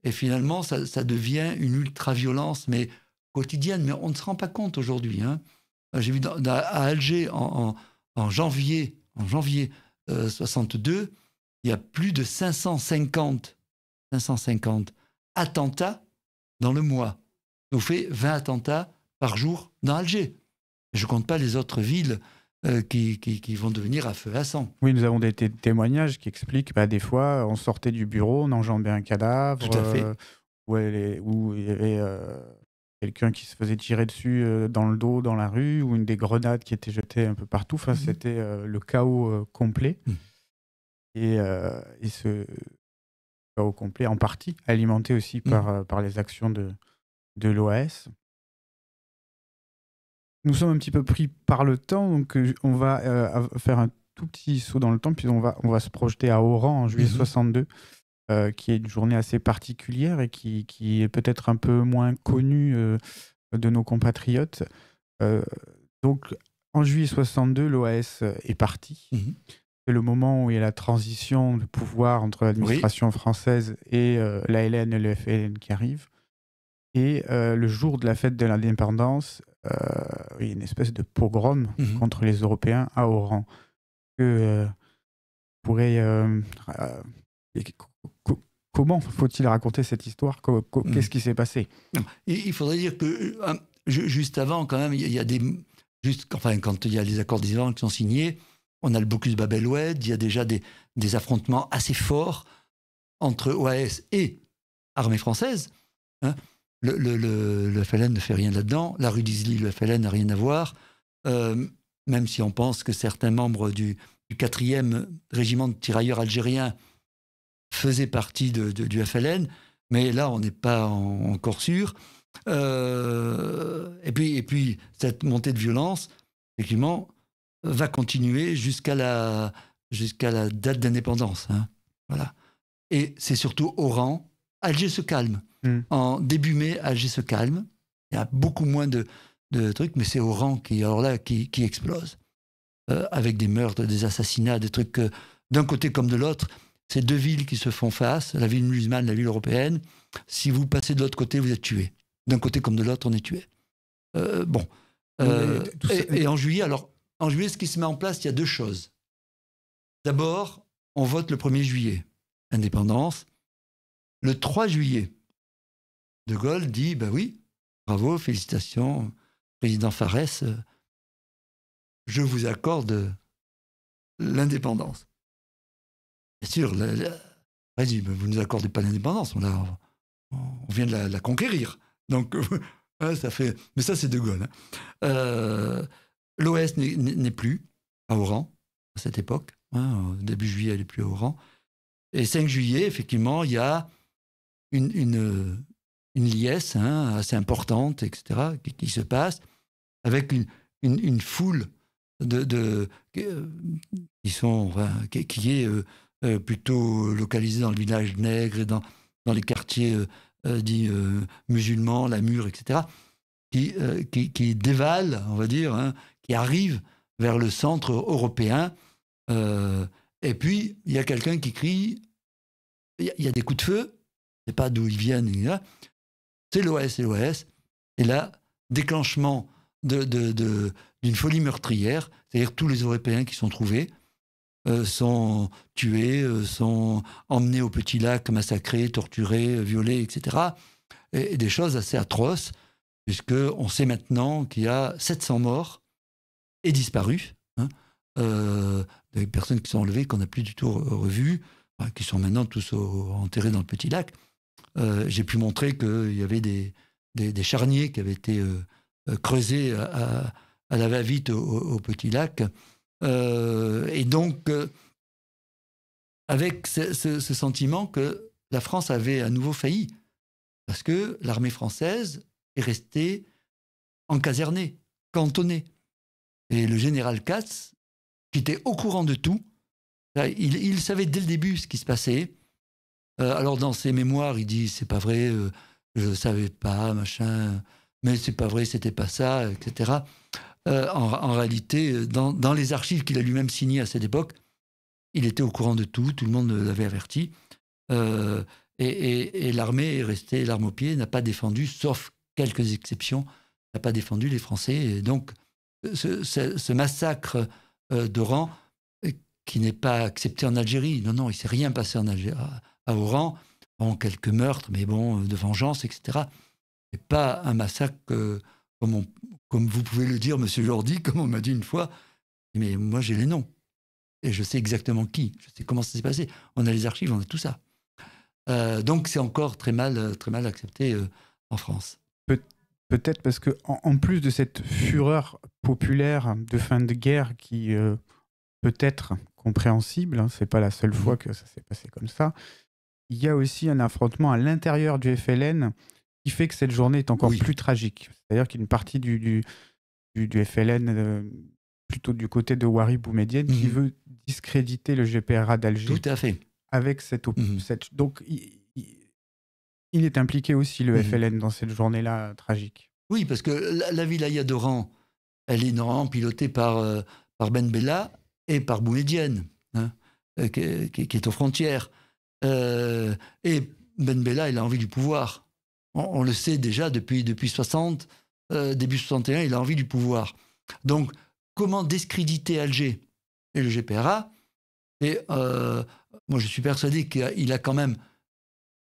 Et finalement, ça devient une ultra-violence, mais quotidienne. Mais on ne se rend pas compte aujourd'hui. Hein. J'ai vu à Alger, en janvier 62, il y a plus de 550 attentats dans le mois. On fait 20 attentats par jour dans Alger. Je ne compte pas les autres villes qui vont devenir à feu à sang. Oui, nous avons des témoignages qui expliquent des fois, on sortait du bureau, on enjambait un cadavre. Tout à fait. Où il y avait quelqu'un qui se faisait tirer dessus dans le dos, dans la rue, ou des grenades qui étaient jetées un peu partout. Enfin, c'était le chaos complet. Et ce chaos complet, en partie, alimenté aussi par les actions de l'OAS. Nous sommes un petit peu pris par le temps, donc on va faire un tout petit saut dans le temps, puis on va se projeter à Oran en juillet 62, qui est une journée assez particulière et qui est peut-être un peu moins connue de nos compatriotes. Donc, en juillet 62, l'OAS est partie. C'est le moment où il y a la transition de pouvoir entre l'administration française et la LN et le FLN qui arrive. Et le jour de la fête de l'indépendance, il y a une espèce de pogrom contre les Européens à Oran. Comment faut-il raconter cette histoire ? Qu'est-ce qui s'est passé ? Il faudrait dire que juste avant, quand même, il y a quand il y a les accords d'Évian qui sont signés, on a le blocus Bab el-Oued, il y a déjà des affrontements assez forts entre OAS et armée française. Hein. Le FLN ne fait rien là-dedans. La rue d'Isly, le FLN n'a rien à voir. Même si on pense que certains membres du 4e régiment de tirailleurs algériens faisaient partie du FLN. Mais là, on n'est pas encore sûr. Et puis, cette montée de violence, effectivement, va continuer jusqu'à la date d'indépendance. Hein. Voilà. Et c'est surtout Oran. Alger se calme. En début mai, Alger se calme. Il y a beaucoup moins de trucs, mais c'est Oran qui explose. Avec des meurtres, des assassinats, des trucs d'un côté comme de l'autre. C'est deux villes qui se font face, la ville musulmane, la ville européenne. Si vous passez de l'autre côté, vous êtes tué. D'un côté comme de l'autre, on est tué. Et en juillet, ce qui se met en place, il y a deux choses. D'abord, on vote le 1er juillet, indépendance. Le 3 juillet, De Gaulle dit, ben oui, bravo, félicitations, président Farès, je vous accorde l'indépendance. Bien sûr, vas-y, vous ne nous accordez pas l'indépendance, on vient de la conquérir. Donc, ça fait... Mais ça, c'est De Gaulle. Hein. L'OS n'est plus à Oran, à cette époque. Hein, début juillet, elle n'est plus à Oran. Et 5 juillet, effectivement, il y a une liesse assez importante, etc., qui se passe, avec une foule qui est plutôt localisée dans le village nègre et dans les quartiers dits musulmans, la Mure, etc., qui dévalent, on va dire, hein, qui arrivent vers le centre européen. Et puis, il y a quelqu'un qui crie, il y a des coups de feu, je ne sais pas d'où ils viennent, c'est l'OS. Et là, déclenchement d'une folie meurtrière, c'est-à-dire tous les Européens qui sont trouvés sont tués, sont emmenés au Petit Lac, massacrés, torturés, violés, etc. Et des choses assez atroces, puisqu'on sait maintenant qu'il y a 700 morts et disparus, des personnes qui sont enlevées, qu'on n'a plus du tout revues, qui sont maintenant tous enterrés dans le Petit Lac. J'ai pu montrer qu'il y avait des charniers qui avaient été creusés à la va-vite au Petit Lac. Et donc, avec ce sentiment que la France avait à nouveau failli, parce que l'armée française est restée encasernée, cantonnée. Et le général Katz, qui était au courant de tout, il savait dès le début ce qui se passait. Alors dans ses mémoires, il dit c'est pas vrai, je ne savais pas, machin, mais c'est pas vrai, c'était pas ça, etc. En réalité, dans les archives qu'il a lui-même signées à cette époque, il était au courant de tout, tout le monde l'avait averti. Et l'armée est restée l'arme au pied, n'a pas défendu, sauf quelques exceptions, n'a pas défendu les Français. Et donc, ce massacre d'Oran, qui n'est pas accepté en Algérie, non, il ne s'est rien passé en Algérie, à Oran, bon, quelques meurtres, mais bon, de vengeance, etc. Et pas un massacre comme vous pouvez le dire, monsieur Jordi, comme on m'a dit une fois, mais moi j'ai les noms. Et je sais exactement qui, je sais comment ça s'est passé. On a les archives, on a tout ça. Donc c'est encore très mal accepté en France. Peut-être parce que en plus de cette fureur populaire de fin de guerre qui peut être compréhensible, hein, c'est pas la seule fois que ça s'est passé comme ça, il y a aussi un affrontement à l'intérieur du FLN qui fait que cette journée est encore plus tragique. C'est-à-dire qu'il y a une partie du FLN, plutôt du côté de Ouari Boumedienne, qui veut discréditer le GPRA d'Alger. Tout à fait. Avec donc, il est impliqué aussi, le FLN, dans cette journée-là tragique. Oui, parce que la wilaya d'Oran, elle est normalement pilotée par Ben Bella et par Boumedienne, hein, qui est aux frontières. Et Ben Bella, il a envie du pouvoir. On le sait déjà depuis 60, début 61, il a envie du pouvoir. Donc, comment discréditer Alger et le GPRA? Et moi, je suis persuadé qu'il a quand même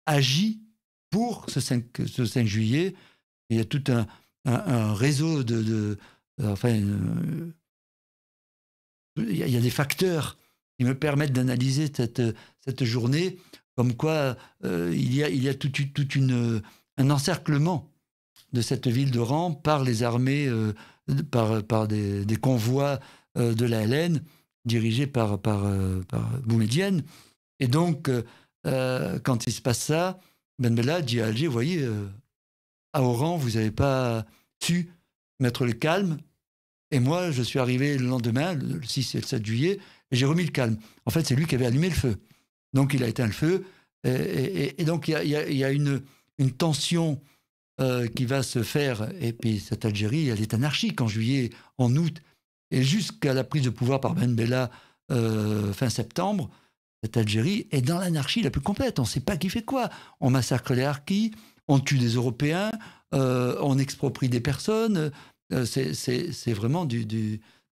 agi pour ce 5 juillet. Il y a tout un réseau il y a des facteurs qui me permettent d'analyser cette journée, comme quoi il y a tout un encerclement de cette ville d'Oran par les armées, par des convois de la LN dirigés par Boumedienne. Et donc, quand il se passe ça, Ben Bella dit à Alger, vous voyez, à Oran, vous n'avez pas su mettre le calme. Et moi, je suis arrivé le lendemain, le 6 et le 7 juillet, et j'ai remis le calme. En fait, c'est lui qui avait allumé le feu. Donc, il a éteint le feu. Et donc, il y a une tension qui va se faire. Et puis, cette Algérie, elle est anarchique en juillet, en août. Et jusqu'à la prise de pouvoir par Ben Bella fin septembre, cette Algérie est dans l'anarchie la plus complète. On ne sait pas qui fait quoi. On massacre les harkis, on tue des Européens, on exproprie des personnes. C'est vraiment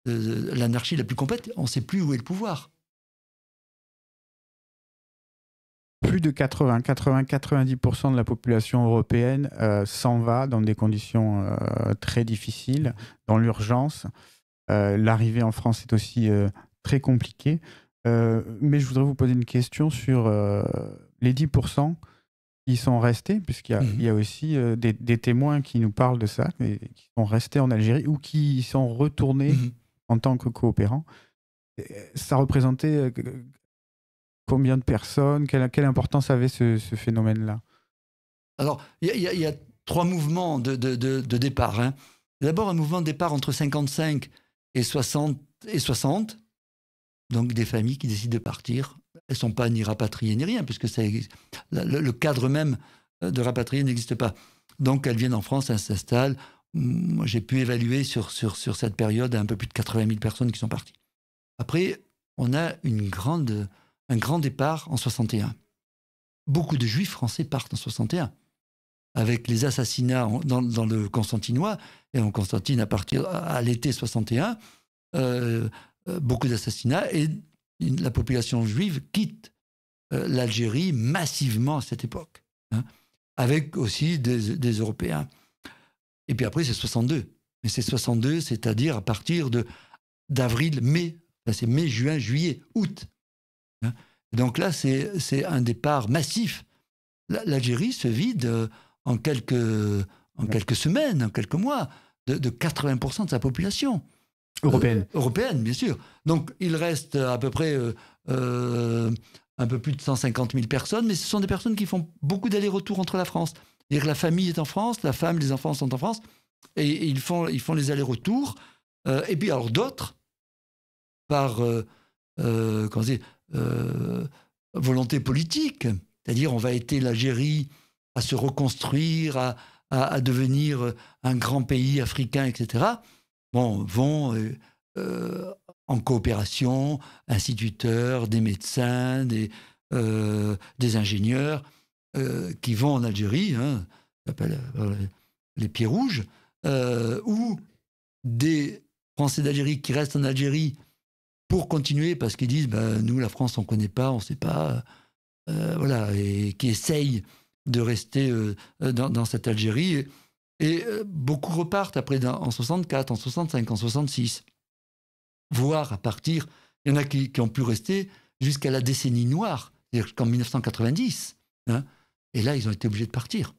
l'anarchie la plus complète. On ne sait plus où est le pouvoir. Plus de 90% de la population européenne s'en va dans des conditions très difficiles, dans l'urgence. L'arrivée en France est aussi très compliquée. Mais je voudrais vous poser une question sur les 10% qui sont restés, puisqu'il y a aussi des témoins qui nous parlent de ça, qui sont restés en Algérie ou qui sont retournés en tant que coopérants. Ça représentait combien de personnes? Quelle importance avait ce phénomène-là? Alors, il y a 3 mouvements de départ. Hein. D'abord, un mouvement de départ entre 55 et 60, donc des familles qui décident de partir. Elles ne sont pas ni rapatriées ni rien, puisque le cadre même de rapatrier n'existe pas. Donc, elles viennent en France, elles s'installent. Moi, j'ai pu évaluer sur cette période un peu plus de 80 000 personnes qui sont parties. Après, on a un grand départ en 61. Beaucoup de Juifs français partent en 61, avec les assassinats dans le Constantinois, et en Constantine à l'été 61, beaucoup d'assassinats, et la population juive quitte l'Algérie massivement à cette époque, hein, avec aussi des Européens. Et puis après, c'est 62. Mais c'est 62, c'est-à-dire à partir d'avril, mai, c'est mai, juin, juillet, août. Hein. Donc là, c'est un départ massif. L'Algérie se vide en quelques semaines, en quelques mois, de 80% de sa population. Européenne. Européenne, bien sûr. Donc, il reste à peu près un peu plus de 150 000 personnes, mais ce sont des personnes qui font beaucoup d'allers-retours entre la France. C'est-à-dire que la famille est en France, la femme, les enfants sont en France, et ils font les allers-retours. Et puis, alors, d'autres, par volonté politique, c'est-à-dire on va aider l'Algérie à se reconstruire, à devenir un grand pays africain, etc., vont en coopération, instituteurs, des médecins, des ingénieurs, qui vont en Algérie, hein, s'appelle les Pieds Rouges, ou des Français d'Algérie qui restent en Algérie pour continuer, parce qu'ils disent nous, la France, on ne connaît pas, on ne sait pas, voilà, et qui essayent de rester dans cette Algérie. Et beaucoup repartent après en 64, en 65, en 66, voire à partir, il y en a qui ont pu rester jusqu'à la décennie noire, c'est-à-dire jusqu'en 1990. Hein, et là, ils ont été obligés de partir.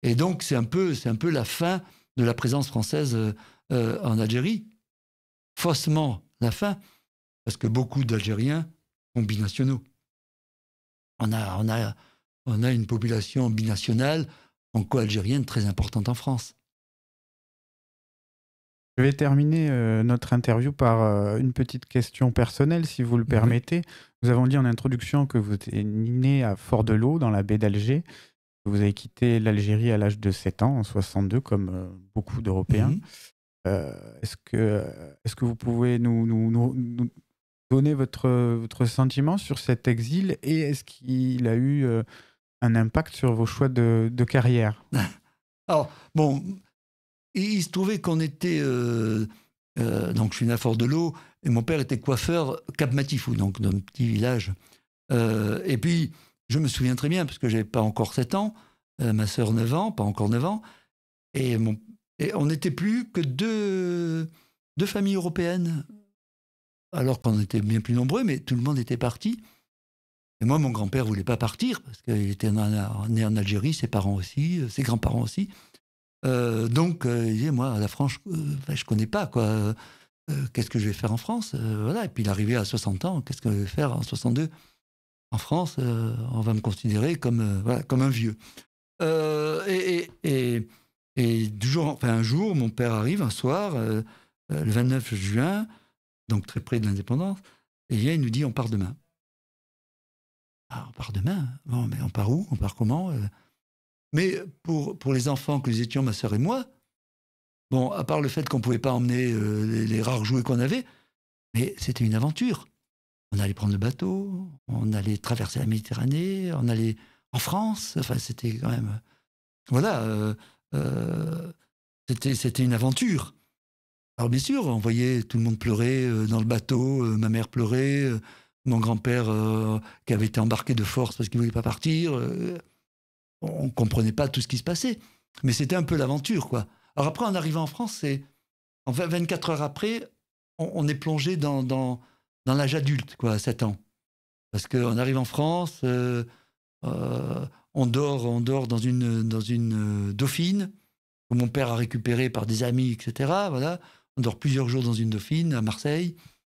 Et donc, c'est un peu la fin de la présence française en Algérie. Faussement la fin, parce que beaucoup d'Algériens sont binationaux. On a une population binationale franco-algérienne très importante en France. Je vais terminer notre interview par une petite question personnelle, si vous le permettez. Nous avons dit en introduction que vous êtes né à Fort-de-L'Eau, dans la baie d'Alger. Vous avez quitté l'Algérie à l'âge de 7 ans, en 62, comme beaucoup d'Européens. Est-ce que vous pouvez nous donner votre sentiment sur cet exil, et est-ce qu'il a eu un impact sur vos choix de carrière? Alors, bon, il se trouvait qu'on était... donc, je suis né à Fort-de-L'Eau, et mon père était coiffeur Cap Matifou, donc d'un petit village. Et puis, je me souviens très bien, parce que je n'avais pas encore 7 ans, ma sœur 9 ans, pas encore 9 ans, et on n'était plus que deux familles européennes, alors qu'on était bien plus nombreux, mais tout le monde était parti. Et moi, mon grand-père ne voulait pas partir, parce qu'il était né en Algérie, ses parents aussi, ses grands-parents aussi. Donc, il disait, moi, la France, je ne connais pas, quoi. Qu'est-ce que je vais faire en France, voilà. Et puis, il arrivait à 60 ans, qu'est-ce que je vais faire en 62? en France, on va me considérer comme, voilà, comme un vieux. Un jour, mon père arrive un soir, le 29 juin, donc très près de l'indépendance, et il nous dit on part demain. Ah, on part demain? Bon, mais on part où? On part comment? Mais pour les enfants que nous étions, ma sœur et moi, bon, à part le fait qu'on ne pouvait pas emmener les rares jouets qu'on avait, mais c'était une aventure. On allait prendre le bateau, on allait traverser la Méditerranée, on allait en France. Enfin, c'était quand même... Voilà, c'était une aventure. Alors bien sûr, on voyait tout le monde pleurer dans le bateau, ma mère pleurait, mon grand-père qui avait été embarqué de force parce qu'il ne voulait pas partir. On ne comprenait pas tout ce qui se passait. Mais c'était un peu l'aventure, quoi. Alors après, en arrivant en France, 24 heures après, on est plongé dans l'âge adulte, quoi, à 7 ans. Parce qu'on arrive en France, on dort dans une dauphine que mon père a récupérée par des amis, etc. Voilà. On dort plusieurs jours dans une dauphine à Marseille.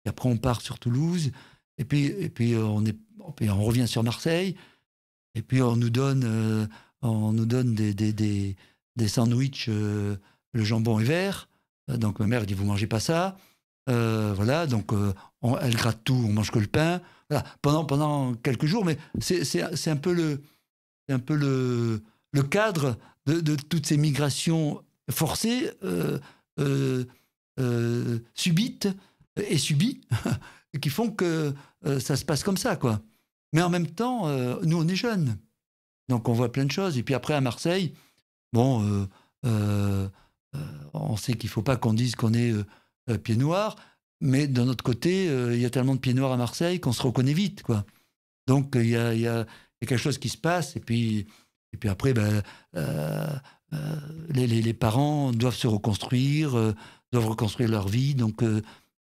Et après, on part sur Toulouse. Et puis on revient sur Marseille. Et puis on nous donne des sandwichs, le jambon est vert. Donc ma mère dit vous mangez pas ça. Voilà, donc elle gratte tout, on mange que le pain. Voilà, pendant quelques jours, mais c'est un peu le cadre de toutes ces migrations forcées, subites et subies, qui font que ça se passe comme ça, quoi. Mais en même temps, nous, on est jeunes. Donc, on voit plein de choses. Et puis après, à Marseille, bon, on sait qu'il ne faut pas qu'on dise qu'on est pieds noirs. Mais d'un autre côté, il y a tellement de pieds noirs à Marseille qu'on se reconnaît vite, quoi. Donc, il y a quelque chose qui se passe. Et puis après, les parents doivent se reconstruire, doivent reconstruire leur vie. Donc,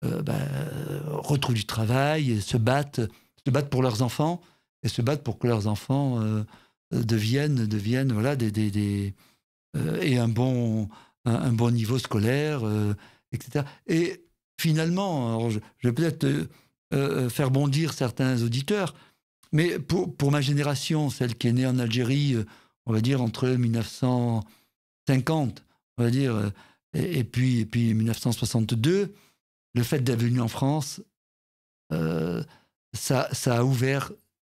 retrouvent du travail, se battent pour leurs enfants et se battent pour que leurs enfants deviennent voilà, aient un bon niveau scolaire, etc. Et finalement, alors je vais peut-être faire bondir certains auditeurs, mais pour ma génération, celle qui est née en Algérie, on va dire entre 1950, on va dire, et puis 1962, le fait d'être venu en France, ça a ouvert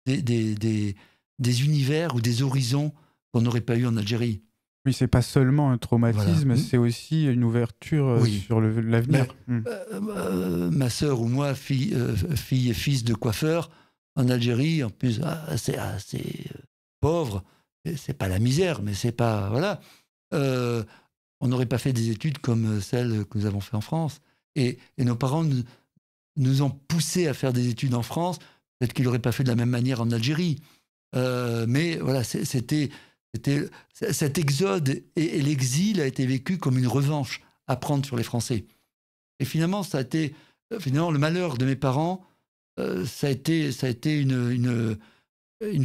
des univers ou des horizons qu'on n'aurait pas eu en Algérie. Oui, c'est pas seulement un traumatisme, voilà. C'est aussi une ouverture sur l'avenir. Ma sœur ou moi, fille et fils de coiffeur, en Algérie, en plus, c'est assez pauvre. C'est pas la misère, mais c'est pas... Voilà. On n'aurait pas fait des études comme celles que nous avons fait en France. Et nos parents nous ont poussés à faire des études en France. Peut-être qu'ils n'auraient pas fait de la même manière en Algérie. Mais voilà, c'était cet exode et l'exil a été vécu comme une revanche à prendre sur les Français. Et finalement, ça a été le malheur de mes parents. Ça a été une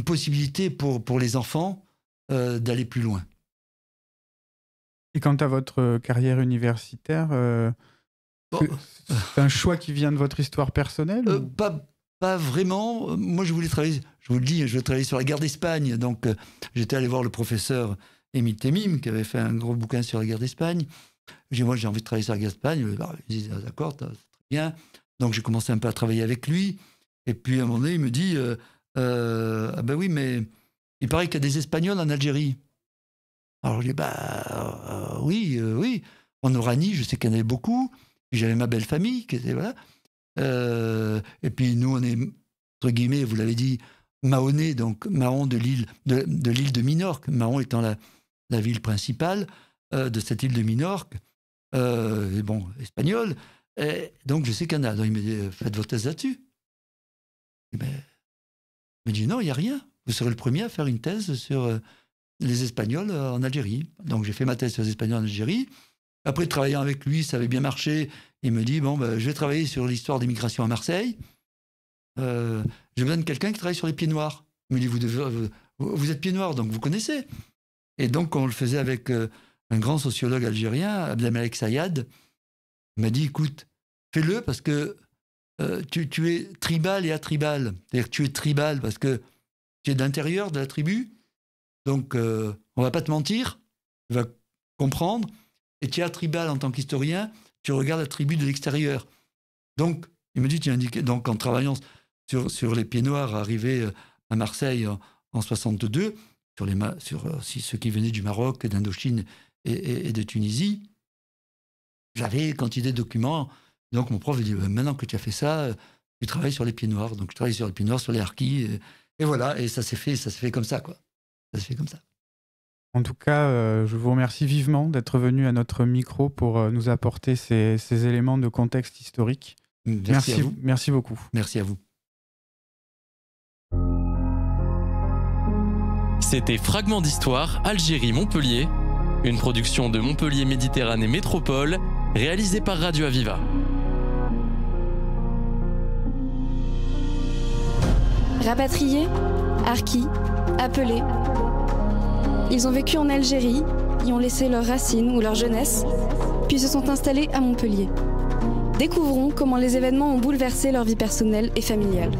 possibilité pour les enfants d'aller plus loin. Et quant à votre carrière universitaire, c'est un choix qui vient de votre histoire personnelle Pas vraiment. Moi, je voulais travailler, je vous le dis, je voulais travailler sur la guerre d'Espagne. Donc, j'étais allé voir le professeur Émile Temim, qui avait fait un gros bouquin sur la guerre d'Espagne. J'ai dit, moi, j'ai envie de travailler sur la guerre d'Espagne. Il dit, d'accord, c'est très bien. Donc, j'ai commencé un peu à travailler avec lui. Et puis, à un moment donné, il me dit, ah ben oui, mais il paraît qu'il y a des Espagnols en Algérie. Alors, je dis, oui. En Oranie, je sais qu'il y en avait beaucoup. Puis, j'avais ma belle famille, qui était, voilà. Et puis nous on est entre guillemets, vous l'avez dit, mahonnais, donc Mahon de l'île de Minorque, Mahon étant la ville principale de cette île de Minorque, et bon, espagnol, et donc je sais qu'il y en a. Donc il me dit, faites votre thèse là-dessus. Il me dit non, il n'y a rien, vous serez le premier à faire une thèse sur les Espagnols en Algérie. Donc j'ai fait ma thèse sur les Espagnols en Algérie. Après, travaillant avec lui, ça avait bien marché. Il me dit, je vais travailler sur l'histoire des migrations à Marseille. J'ai besoin de quelqu'un qui travaille sur les pieds noirs. Il me dit, vous êtes pieds noirs, donc vous connaissez. Et donc, on le faisait avec un grand sociologue algérien, Abdelmalek Sayad. Il m'a dit, écoute, fais-le parce que tu es tribal et atribal. C'est-à-dire que tu es tribal parce que tu es de l'intérieur de la tribu, donc on va pas te mentir, tu vas comprendre, et tu es atribal en tant qu'historien, tu regardes la tribu de l'extérieur. Donc, il me dit, tu indiquais, donc en travaillant sur les pieds noirs arrivés à Marseille en 62, sur aussi ceux qui venaient du Maroc, d'Indochine et de Tunisie, j'avais quantité de documents. Donc mon prof dit, maintenant que tu as fait ça, tu travailles sur les pieds noirs. Donc je travaille sur les pieds noirs, sur les harkis, et voilà, et ça s'est fait comme ça, quoi. Ça s'est fait comme ça. En tout cas, je vous remercie vivement d'être venu à notre micro pour nous apporter ces éléments de contexte historique. Merci à vous. Merci beaucoup. Merci à vous. C'était Fragment d'Histoire, Algérie-Montpellier, une production de Montpellier Méditerranée Métropole, réalisée par Radio Aviva. Rapatriés, harkis, appelés. Ils ont vécu en Algérie, y ont laissé leurs racines ou leur jeunesse, puis se sont installés à Montpellier. Découvrons comment les événements ont bouleversé leur vie personnelle et familiale.